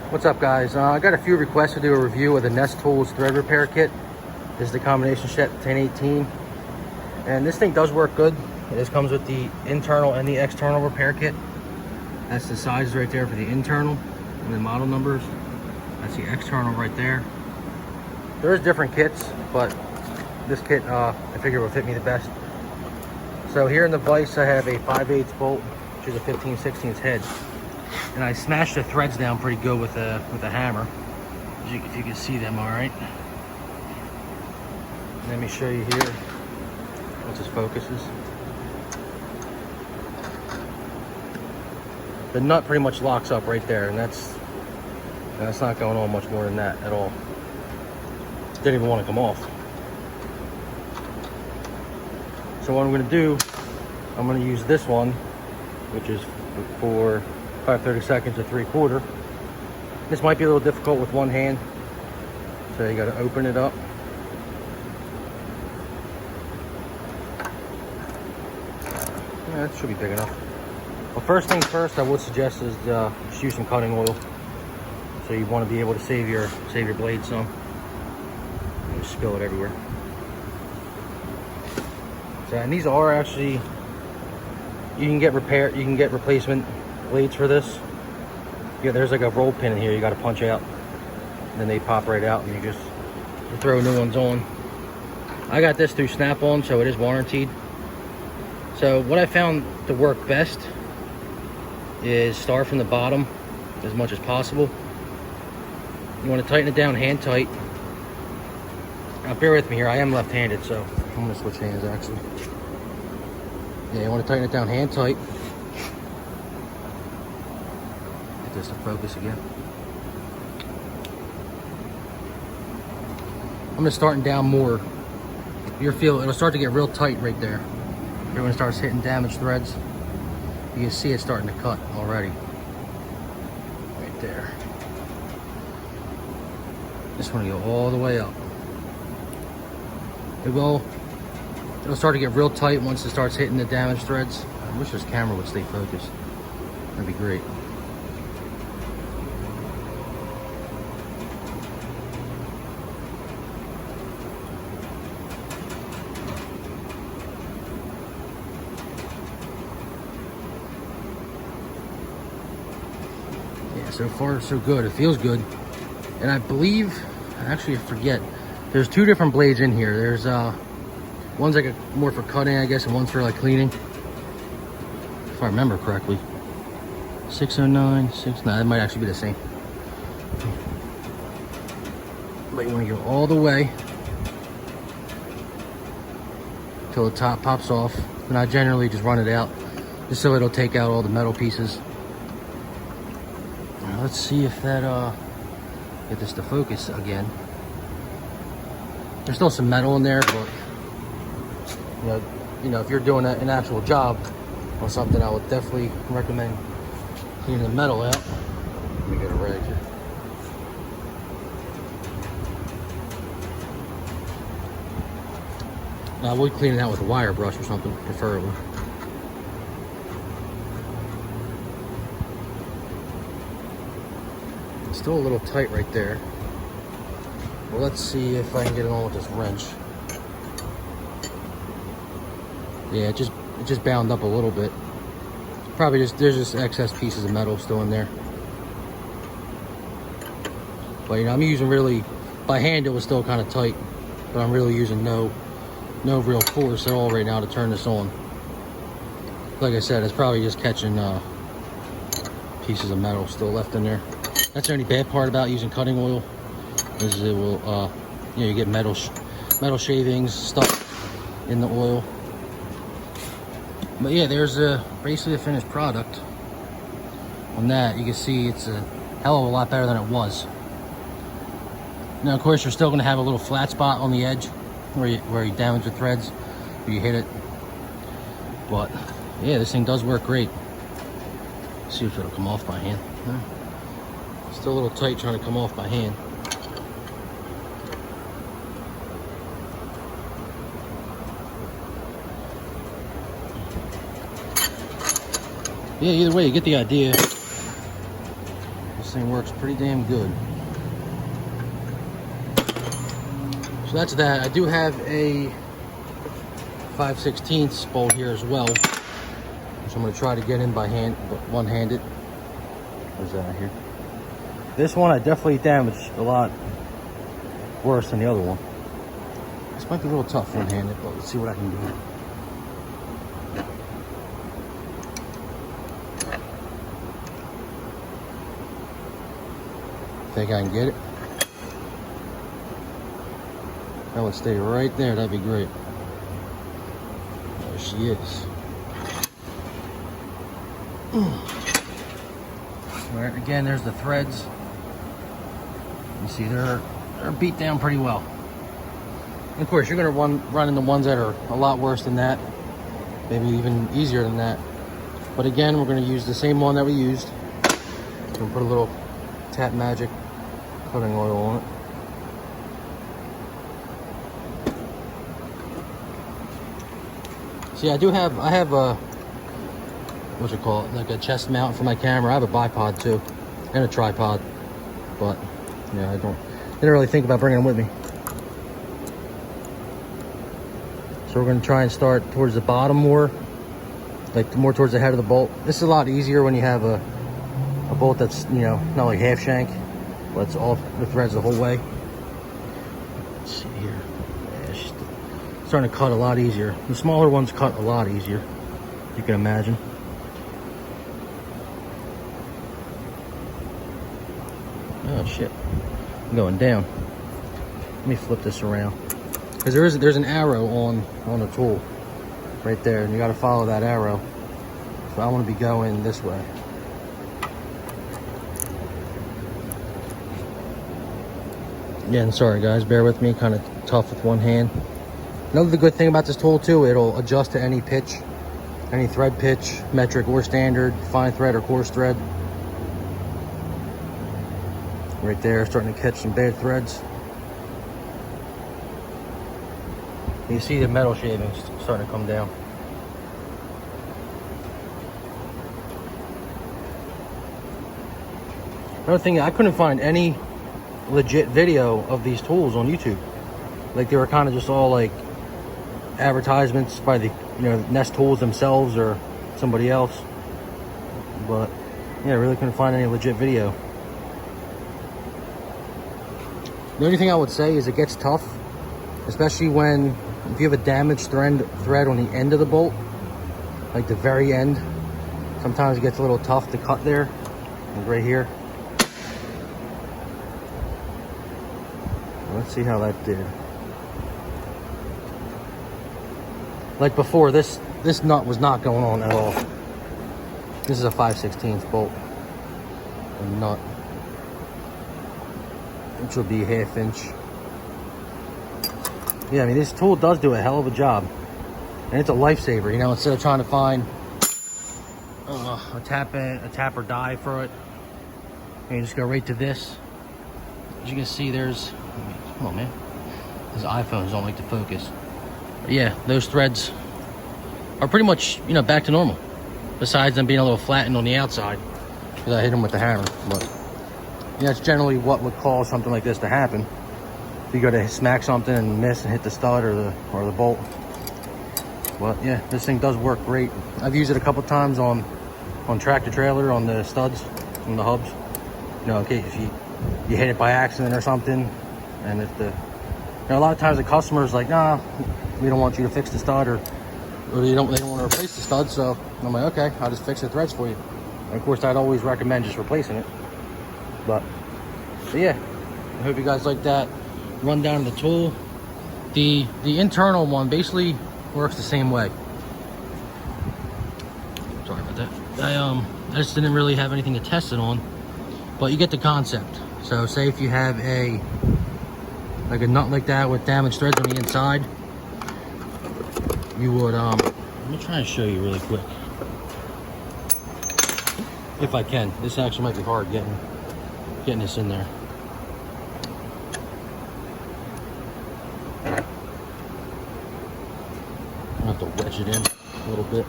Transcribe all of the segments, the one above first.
What's up, guys? I got a few requests to do a review of the Nes Tools thread repair kit. This is the combination set 1018, and this thing does work good. This comes with the internal and the external repair kit. That's the sizes right there for the internal and the model numbers. That's the external right there. There's different kits, but this kit I figure will fit me the best. So here in the vise I have a 5/8 bolt, which is a 15/16 head. And I smashed the threads down pretty good with a hammer. If you can see them all right. Let me show you here. Once this focuses. The nut pretty much locks up right there, and that's not going on much more than that at all. Didn't even want to come off. So what I'm going to do, I'm going to use this one, which is for 5/32 to 3/4. This might be a little difficult with one hand, so you got to open it up. Yeah, that should be big enough. Well, first things first, I would suggest is just use some cutting oil. So you want to be able to save your blade some. You just spill it everywhere. So, and these are actually, you can get replacement blades for this. Yeah, there's like a roll pin in here you got to punch out, and then they pop right out, and you throw new ones on. I got this through Snap-on, so it is warranted. So what I found to work best is start from the bottom as much as possible. You want to tighten it down hand tight. Now bear with me here, I am left-handed, so I'm going to switch hands actually. Yeah, you want to tighten it down hand tight. Get this to focus again. I'm just starting down more. You'll feel it'll start to get real tight right there. When it starts hitting damaged threads, you can see it starting to cut already. Right there. Just want to go all the way up. It'll start to get real tight once it starts hitting the damaged threads. I wish this camera would stay focused. That'd be great. Yeah, so far so good. It feels good. And I believe, actually I forget, there's two different blades in here. There's one's like more for cutting, I guess, and one's for like cleaning, if I remember correctly. 609, 69, it might actually be the same. But you want to go all the way till the top pops off, and I generally just run it out just so it'll take out all the metal pieces. Now let's see if that get this to focus again. There's still some metal in there, but you know, if you're doing an actual job on something, I would definitely recommend cleaning the metal out. Let me get a rag here. I would clean it out with a wire brush or something, preferably. It's still a little tight right there. Well, let's see if I can get it on with this wrench. Yeah, it just bound up a little bit. Probably there's just excess pieces of metal still in there. But you know, I'm using really, by hand it was still kind of tight, but I'm really using no real force at all right now to turn this on. Like I said, it's probably just catching pieces of metal still left in there. That's the only bad part about using cutting oil, is it will, you know, you get metal shavings stuck in the oil. But yeah, there's basically a finished product. On that, you can see it's a hell of a lot better than it was. Now, of course, you're still going to have a little flat spot on the edge where you damage the threads, where you hit it. But yeah, this thing does work great. Let's see if it'll come off by hand. Still a little tight trying to come off by hand. Yeah, either way, you get the idea. This thing works pretty damn good. So that's that. I do have a 5/16 bolt here as well, so I'm going to try to get in by hand, one-handed. What's that here? This one I definitely damaged a lot worse than the other one. This might be a little tough one-handed, but let's see what I can do. Think I can get it? That would stay right there. That'd be great. There she is. Right, again, there's the threads. You see, they're beat down pretty well. And of course, you're going to run into ones that are a lot worse than that, maybe even easier than that. But again, we're going to use the same one that we used. We're going to put a little Tap Magic cutting oil on it. See, I have a, what's it called, like a chest mount for my camera. I have a bipod too, and a tripod, but yeah, I didn't really think about bringing them with me. So we're going to try and start towards the bottom more, like more towards the head of the bolt. This is a lot easier when you have a bolt that's, you know, not like half shank, but it's all the threads the whole way. Let's see here. Yeah, it's starting to cut a lot easier. The smaller ones cut a lot easier, you can imagine. Oh shit, I'm going down. Let me flip this around, because there's an arrow on the tool right there, and you got to follow that arrow. So I want to be going this way. Again, sorry guys, bear with me, kind of tough with one hand. Another good thing about this tool too, it'll adjust to any pitch, any thread pitch, metric or standard, fine thread or coarse thread. Right there, starting to catch some bad threads. You see the metal shavings starting to come down. Another thing, I couldn't find any legit video of these tools on YouTube. Like, they were kind of just all like advertisements by the, you know, Nes Tools themselves or somebody else. But yeah, I really couldn't find any legit video. The only thing I would say is it gets tough, especially if you have a damaged thread on the end of the bolt, like the very end. Sometimes it gets a little tough to cut there, like right here. Let's see how that did. Like before, this nut was not going on at all. This is a 5/16 bolt. A nut, which will be ½ inch. Yeah, I mean, this tool does do a hell of a job, and it's a lifesaver. You know, instead of trying to find a tap or die for it, you just go right to this. As you can see, there's, come on, man, these iPhones don't like to focus. But yeah, those threads are pretty much, you know, back to normal, besides them being a little flattened on the outside because I hit them with the hammer. But yeah, that's generally what would cause something like this to happen. If you go to smack something and miss and hit the stud or the bolt. But yeah, this thing does work great. I've used it a couple times on tractor trailer, on the studs, on the hubs. You know, okay, if you hit it by accident or something, and if you know, a lot of times the customer's like, nah, we don't want you to fix the stud, or they don't want to replace the stud. So I'm like, okay, I'll just fix the threads for you. And of course, I'd always recommend just replacing it. But yeah, I hope you guys like that rundown of the tool. The internal one basically works the same way. Sorry about that. I just didn't really have anything to test it on, but you get the concept. So say if you have a nut like that with damaged threads on the inside, you would let me try and show you really quick if I can. This actually might be hard getting this in there. I have to wedge it in a little bit.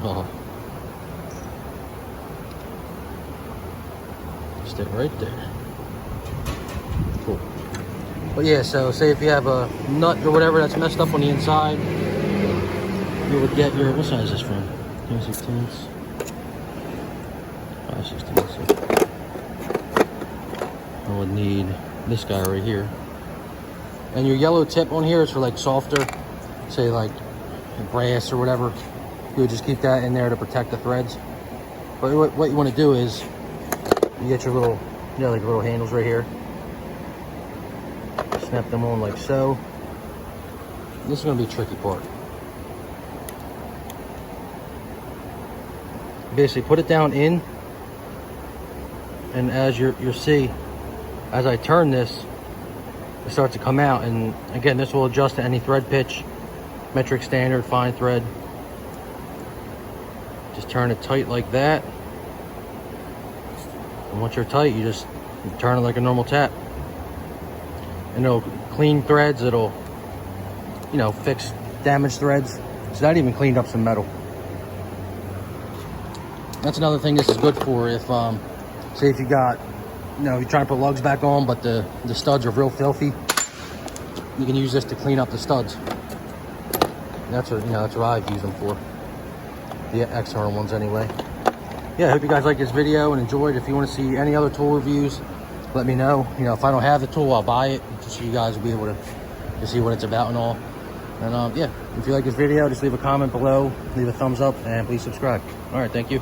Oh. Stick right there. Cool. But yeah, so say if you have a nut or whatever that's messed up on the inside, you would get your, what size is this from? 3/16. 5/16. I would need this guy right here. And your yellow tip on here is for like softer, say like brass or whatever. You would just keep that in there to protect the threads. But what you want to do is you get your little, you know, like little handles right here. Snap them on like so. This is going to be a tricky part. Basically put it down in, and as you'll see, as I turn this, it starts to come out. And again, this will adjust to any thread pitch, metric standard, fine thread. Just turn it tight like that. And once you're tight, you just turn it like a normal tap. And it'll clean threads, it'll, you know, fix damaged threads. So that even cleaned up some metal. That's another thing this is good for if, say if you got, you know, you're trying to put lugs back on, but the studs are real filthy. You can use this to clean up the studs. That's what, you know, that's what I've used them for. The external ones anyway. Yeah, I hope you guys like this video and enjoyed. If you want to see any other tool reviews, let me know. You know, if I don't have the tool, I'll buy it, just so you guys will be able to see what it's about and all. And yeah, if you like this video, just leave a comment below, leave a thumbs up, and please subscribe. All right, thank you.